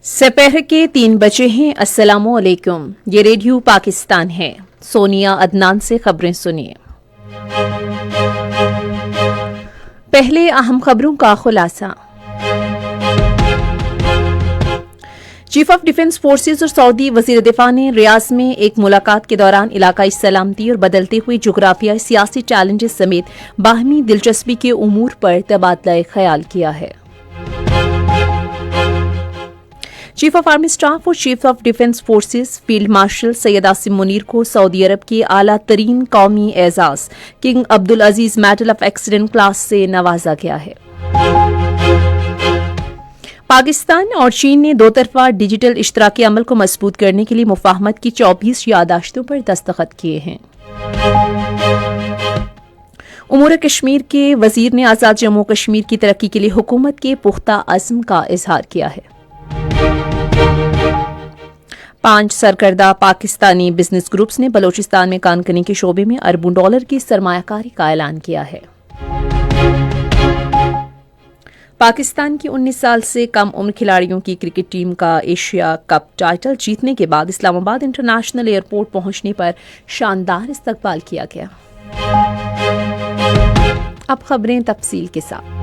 سپہر کے 3 بجے ہیں۔ السلام علیکم، یہ ریڈیو پاکستان ہے۔ سونیا عدنان سے خبریں سنیے۔ پہلے اہم خبروں کا خلاصہ۔ چیف آف ڈیفنس فورسز اور سعودی وزیر دفاع نے ریاض میں ایک ملاقات کے دوران علاقائی سلامتی اور بدلتے ہوئے جغرافیائی سیاسی چیلنجز سمیت باہمی دلچسپی کے امور پر تبادلہ خیال کیا ہے۔ چیف آف آرمی اسٹاف اور chief of defence forces field marshal Syed Asim Munir کو سعودی عرب کے اعلیٰ ترین قومی اعزاز king Abdulaziz medal of excellent class سے نوازا گیا ہے۔ پاکستان اور چین نے دو طرفہ ڈیجیٹل اشتراکی عمل کو مضبوط کرنے کے لیے مفاہمت کی 24 یادداشتوں پر دستخط کیے ہیں۔ امور کشمیر کے وزیر نے آزاد جموں کشمیر کی ترقی کے لیے حکومت کے پختہ عزم کا اظہار کیا ہے۔ 5 سرکردہ پاکستانی بزنس گروپس نے بلوچستان میں کان کنی کے شعبے میں اربوں ڈالر کی سرمایہ کاری کا اعلان کیا ہے۔ پاکستان کی 19 سال سے کم عمر کھلاڑیوں کی کرکٹ ٹیم کا ایشیا کپ ٹائٹل جیتنے کے بعد اسلام آباد انٹرنیشنل ایئرپورٹ پہنچنے پر شاندار استقبال کیا گیا۔ اب خبریں تفصیل کے ساتھ۔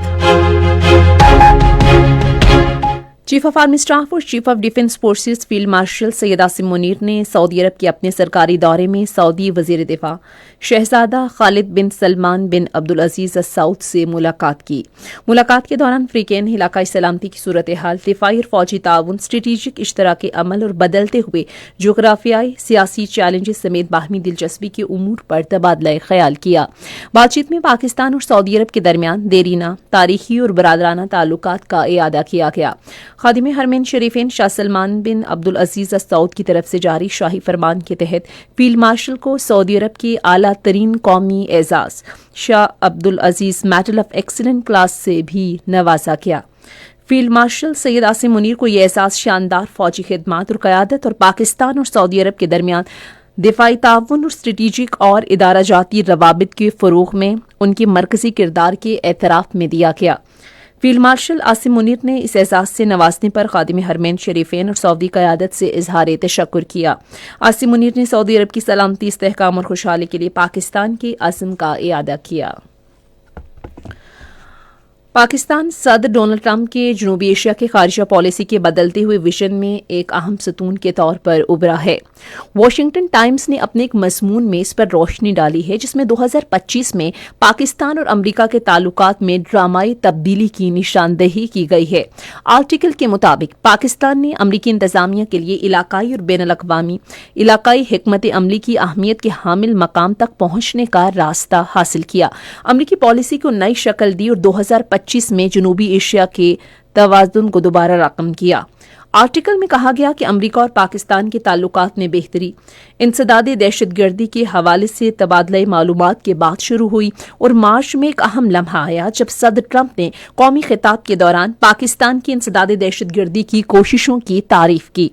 چیف آف آرمی اسٹاف اور chief of defence forces field marshal Syed Asim Munir نے سعودی عرب کے اپنے سرکاری دورے میں سعودی وزیر دفاع شہزادہ خالد بن سلمان بن عبدالعزیز السعود سے ملاقات کی۔ ملاقات کے دوران فریقین نے علاقائی سلامتی کی صورتحال، دفاعی اور فوجی تعاون، اسٹریٹجک اشتراکی عمل اور بدلتے ہوئے جغرافیائی سیاسی چیلنجز سمیت باہمی دلچسپی کے امور پر تبادلہ خیال کیا۔ بات چیت میں پاکستان اور سعودی عرب کے درمیان دیرینہ تاریخی اور برادرانہ تعلقات کا اعادہ کیا گیا۔ خادم حرمین شریفین شاہ سلمان بن عبدالعزیز السعود کی طرف سے جاری شاہی فرمان کے تحت فیلڈ مارشل کو سعودی عرب کے اعلیٰ ترین قومی اعزاز شاہ Abdulaziz medal of excellent class سے بھی نوازا گیا۔ فیلڈ مارشل سید عاصم منیر کو یہ اعزاز شاندار فوجی خدمات اور قیادت اور پاکستان اور سعودی عرب کے درمیان دفاعی تعاون اور اسٹریٹجک اور ادارہ جاتی روابط کے فروغ میں ان کے مرکزی کردار کے اعتراف میں دیا گیا۔ فیلڈ مارشل عاصم منیر نے اس اعزاز سے نوازنے پر خادم حرمین شریفین اور سعودی قیادت سے اظہار تشکر کیا۔ عاصم منیر نے سعودی عرب کی سلامتی، استحکام اور خوشحالی کے لیے پاکستان کے عزم کا اعادہ کیا۔ پاکستان صدر ڈونلڈ ٹرمپ کے جنوبی ایشیا کے خارجہ پالیسی کے بدلتے ہوئے وژن میں ایک اہم ستون کے طور پر ابھرا ہے۔ واشنگٹن ٹائمز نے اپنے ایک مضمون میں اس پر روشنی ڈالی ہے، جس میں 2025 میں پاکستان اور امریکہ کے تعلقات میں ڈرامائی تبدیلی کی نشاندہی کی گئی ہے۔ آرٹیکل کے مطابق پاکستان نے امریکی انتظامیہ کے لیے علاقائی اور بین الاقوامی علاقائی حکمت عملی کی اہمیت کے حامل مقام تک پہنچنے کا راستہ حاصل کیا، امریکی پالیسی کو نئی شکل دی اور 2025 میں جنوبی ایشیا کے توازن کو دوبارہ رقم کیا۔ آرٹیکل میں کہا گیا کہ امریکہ اور پاکستان کے تعلقات میں بہتری انسداد دہشت گردی کے حوالے سے تبادلہ معلومات کے بعد شروع ہوئی اور مارچ میں ایک اہم لمحہ آیا جب صدر ٹرمپ نے قومی خطاب کے دوران پاکستان کی انسداد دہشت گردی کی کوششوں کی تعریف کی۔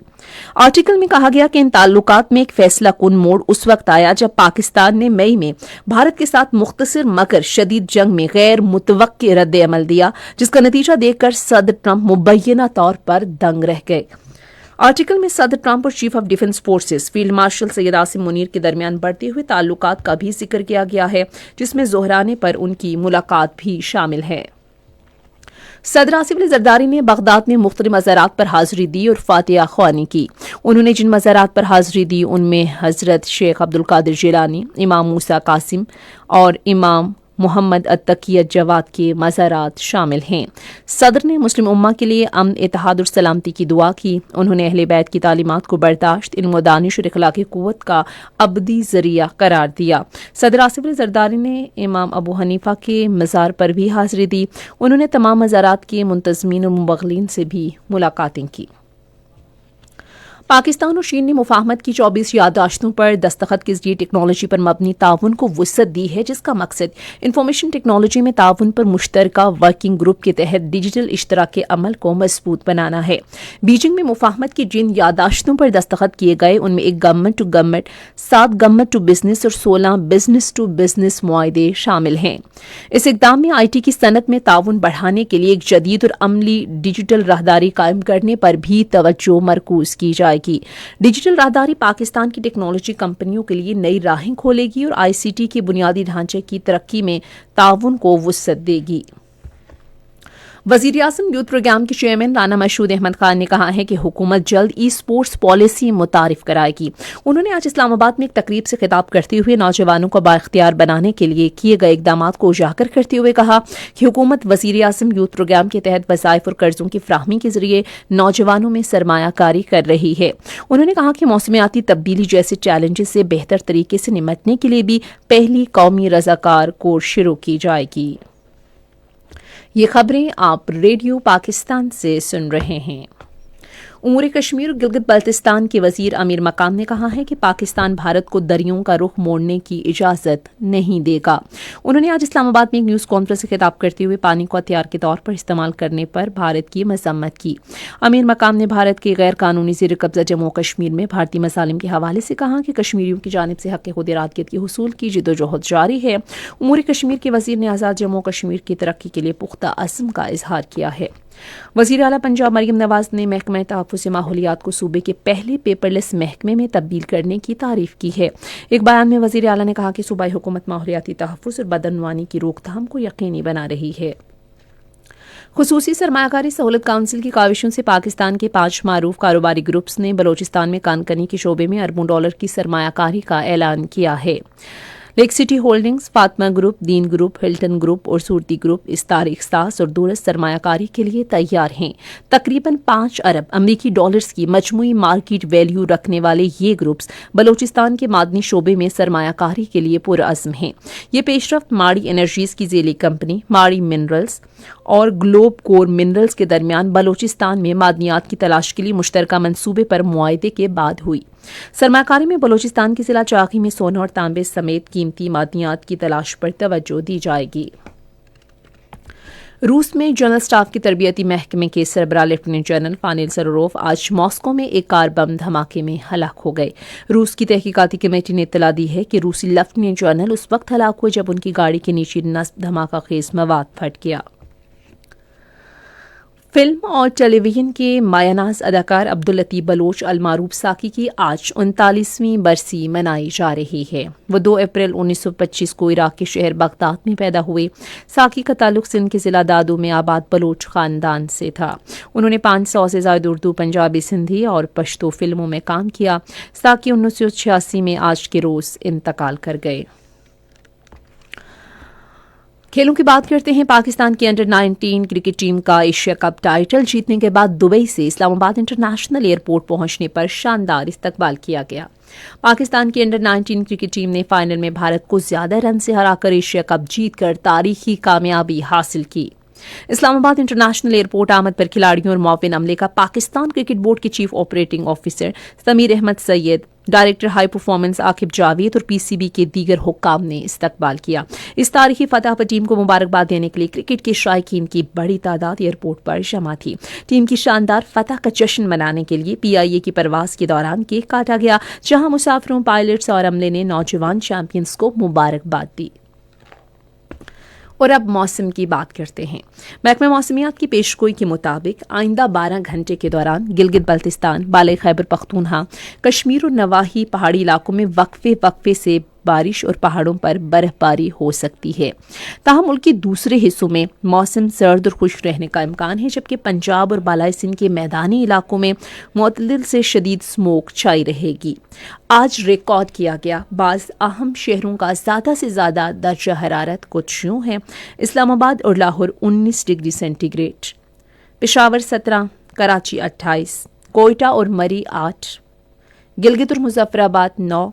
آرٹیکل میں کہا گیا کہ ان تعلقات میں ایک فیصلہ کن موڑ اس وقت آیا جب پاکستان نے مئی میں بھارت کے ساتھ مختصر مگر شدید جنگ میں غیر متوقع رد عمل دیا، جس کا نتیجہ دیکھ کر صدر ٹرمپ مبینہ طور پر دنگ رہ گئے۔ آرٹیکل میں صدر ٹرمپ اور chief of defence forces field marshal Syed Asim Munir کے درمیان بڑھتے ہوئے تعلقات کا بھی ذکر کیا گیا ہے، جس میں ظہرانے پر ان کی ملاقات بھی شامل ہے۔ صدر آصف علی زرداری نے بغداد میں مختلف مزارات پر حاضری دی اور فاتحہ خوانی کی۔ انہوں نے جن مزارات پر حاضری دی ان میں حضرت شیخ عبدالقادر جیلانی، امام موسیٰ قاسم اور امام محمد التقی الجواد کے مزارات شامل ہیں۔ صدر نے مسلم امہ کے لیے امن، اتحاد اور سلامتی کی دعا کی۔ انہوں نے اہل بیت کی تعلیمات کو برداشت، علم و دانش اور اخلاقی قوت کا ابدی ذریعہ قرار دیا۔ صدر آصف علی زرداری نے امام ابو حنیفہ کے مزار پر بھی حاضری دی۔ انہوں نے تمام مزارات کے منتظمین اور مبلغین سے بھی ملاقاتیں کی۔ पाकिस्तान और चीन ने मुफाहमत की 24 याददाश्तों पर दस्तखत के जरिए टेक्नोलॉजी पर मबनी ताउन को वुसअत दी है, जिसका मकसद इंफॉर्मेशन टेक्नोलॉजी में ताउन पर मुश्तरका वर्किंग ग्रुप के तहत डिजिटल इश्तराक अमल को मजबूत बनाना है। बीजिंग में मुफाहमत की जिन याददाश्तों पर दस्तखत किए गए उनमें एक government to government, 7 government to business और 16 बिजनेस टू बिजनेस मुआहदे शामिल हैं। इस इक़दाम में IT की सनत में ताउन बढ़ाने के लिए एक जदीद और अमली डिजिटल राहदारी कायम करने पर भी तवज्जो मरकूज की जाएगी। डिजिटल राहदारी पाकिस्तान की टेक्नोलॉजी कंपनियों के लिए नई राहें खोलेगी और ICT के बुनियादी ढांचे की तरक्की में ताउन को वुसअत देगी। वज़ीर-ए-आज़म यूथ प्रोग्राम के चेयरमैन राना मशहूद अहमद खान ने कहा है कि हुकूमत जल्द ई-स्पोर्ट्स पॉलिसी मुतारिफ कराएगी। उन्होंने आज इस्लामाबाद में एक तकरीब से खिताब करते हुए नौजवानों को बाइख्तियार बनाने के लिए किए गए इकदामात को उजागर करते हुए कहा कि हुकूमत वज़ीर-ए-आज़म यूथ प्रोग्राम के तहत वज़ाइफ और कर्जों की फ्राहमी के जरिए नौजवानों में सरमायाकारी कर रही है। उन्होंने कहा कि मौसमियाती तब्दीली जैसे चैलेंजेस से बेहतर तरीके से निपटने के लिए भी पहली कौमी रज़ाकार कोर्स शुरू की जाएगी। ये खबरें आप रेडियो पाकिस्तान से सुन रहे हैं। उमूर कश्मीर और गिलगित बल्तिस्तान के वजीर अमीर मकाम ने कहा है कि पाकिस्तान भारत को दरियों का रुख मोड़ने की इजाज़त नहीं देगा। उन्होंने आज इस्लामाबाद में एक न्यूज़ कॉन्फ्रेंस से खिताब करते हुए पानी को हथियार के तौर पर इस्तेमाल करने पर भारत की मजम्मत की। अमीर मकाम ने भारत के गैर कानूनी ज़ेर कब्ज़ा जम्मू कश्मीर में भारतीय मसालिम के हवाले से कहा कि कश्मीरियों की जानिब से हक़ खुद इरादगियत के हुसूल की जिद्दोजहद जारी है। उमूर कश्मीर के वजीर ने आज़ाद जम्मू कश्मीर की तरक्की के लिए पुख्ता अज़्म का इजहार किया है। वज़ीर आला पंजाब मरियम नवाज ने महकमा तहफ़्फ़ुज़ माहौलियात को सूबे के पहले पेपरलेस महकमे में तब्दील करने की तारीफ की है। एक बयान में वज़ीर आला ने कहा कि सूबाई हुकूमत माहौलियाती तहफ़्फ़ुज़ और बदअनवानी की रोकथाम को यकीनी बना रही है। खुसूसी सरमायाकारी सहूलत काउंसिल की काविशों से पाकिस्तान के 5 मारूफ कारोबारी ग्रुप्स ने बलोचिस्तान में कानकनी के शोबे में अरबों डॉलर की सरमायाकारी का ऐलान किया है। Lake city holdings, Fatima group, दीन ग्रुप, हिल्टन ग्रुप और सूरती ग्रुप इस तारीख साज और दूरस्थ सरमायाकारी के लिए तैयार हैं। तकरीबन 5 अरब अमरीकी डॉलर्स की मजमूई मार्केट वैल्यू रखने वाले ये ग्रुप्स बलोचिस्तान के मादनी शोबे में सरमायाकारी के लिए पुरअज़्म हैं। ये पेशरफ्त माड़ी एनर्जीज की ज़ेली कंपनी माड़ी मिनरल्स और ग्लोब कोर मिनरल्स के दरमियान बलोचिस्तान में मादनियात की तलाश के लिए मुश्तरका मंसूबे पर मुआहदे के बाद हुई। सरमायाकारी में बलोचिस्तान के जिला चाकी में सोना और तांबे समेत कीमती मादनियात की तलाश पर तवज्जो दी जाएगी। रूस में जनरल स्टाफ के तरबियती महकमे के सरबराह लेफ्टिनेंट जनरल फानिल सरोरोव आज मॉस्को में एक कार बम धमाके में हलाक हो गए। रूस की तहकीकाती कमेटी ने इत्तला दी है कि रूसी लेफ्टिनेंट जनरल उस वक्त हलाक हुए जब उनकी गाड़ी के नीचे नस्ब धमाका खेज मवाद फट गया। फिल्म और टेलीविजन के मायानाज अदाकार अब्दुल लतीफ बलोच अलमारूफ साकी की आज 39वीं बरसी मनाई जा रही है। वो 2 अप्रैल 1925 को इराक के शहर बगदाद में पैदा हुए। साकी का ताल्लुक सिंध के जिला दादू में आबाद बलोच खानदान से था। उन्होंने 500 से ज़्यादा उर्दू, पंजाबी, सिंधी और पश्तो फिल्मों में काम किया। साकी 1986 में आज के रोज़ इंतकाल कर गए। खेलों की बात करते हैं। पाकिस्तान की अंडर 19 क्रिकेट टीम का एशिया कप टाइटल जीतने के बाद दुबई से इस्लामाबाद इंटरनेशनल एयरपोर्ट पहुंचने पर शानदार इस्तकबाल किया गया। पाकिस्तान की अंडर 19 क्रिकेट टीम ने फाइनल में भारत को ज्यादा रन से हराकर एशिया कप जीतकर तारीखी कामयाबी हासिल की। इस्लामाबाद इंटरनेशनल एयरपोर्ट आमद पर खिलाड़ियों और मुआविन अमले का पाकिस्तान क्रिकेट बोर्ड के chief operating officer Sameer Ahmed Syed, director high performance Aqib Javed और PCB के दीगर हुक्काम ने इस्तकबाल किया। इस तारीखी फतह पर टीम को मुबारकबाद देने के लिए क्रिकेट के शायकीन की बड़ी तादाद एयरपोर्ट पर जमा थी। टीम की शानदार फतह का जश्न मनाने के लिए PIA की परवाज के दौरान केक काटा गया, जहां मुसाफिरों, पायलट्स और अमले ने नौजवान चैंपियंस को मुबारकबाद दी। और अब मौसम की बात करते हैं। महकमा मौसमियात की पेशगोई के मुताबिक आइंदा 12 घंटे के दौरान गिलगित बल्तिस्तान, बाले खैबर पख्तूनख्वा, कश्मीर और नवाही पहाड़ी इलाकों में वक्फे से बारिश और पहाड़ों पर बर्फबारी हो सकती है। ताहम मुल्क के दूसरे हिस्सों में मौसम सर्द और खुश्क रहने का इम्कान है, जबकि पंजाब और बालाई सिंध के मैदानी इलाकों में मुअत्तदिल से शदीद स्मोक छाई रहेगी। आज रिकॉर्ड किया गया बाज़ अहम शहरों का ज़्यादा से ज़्यादा दर्जा हरारत कुछ यूँ है। इस्लामाबाद और लाहौर 19 डिग्री सेंटीग्रेड, पेशावर 17, कराची 28, कोयटा और मरी 8, गिलगित और मुजफ्फराबाद 9,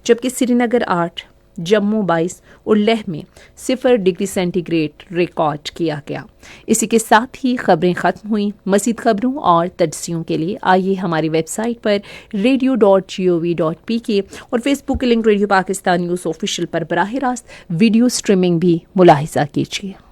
जबकि श्रीनगर 8, جموں 22 اور لیہ میں 0 ڈگری سینٹی گریڈ ریکارڈ کیا گیا۔ اسی کے ساتھ ہی خبریں ختم ہوئیں۔ مزید خبروں اور تجزیوں کے لیے آئیے ہماری ویب سائٹ پر radio.gov.pk اور فیس بک کے link radio Pakistan news official پر براہ راست ویڈیو سٹریمنگ بھی ملاحظہ کیجیے۔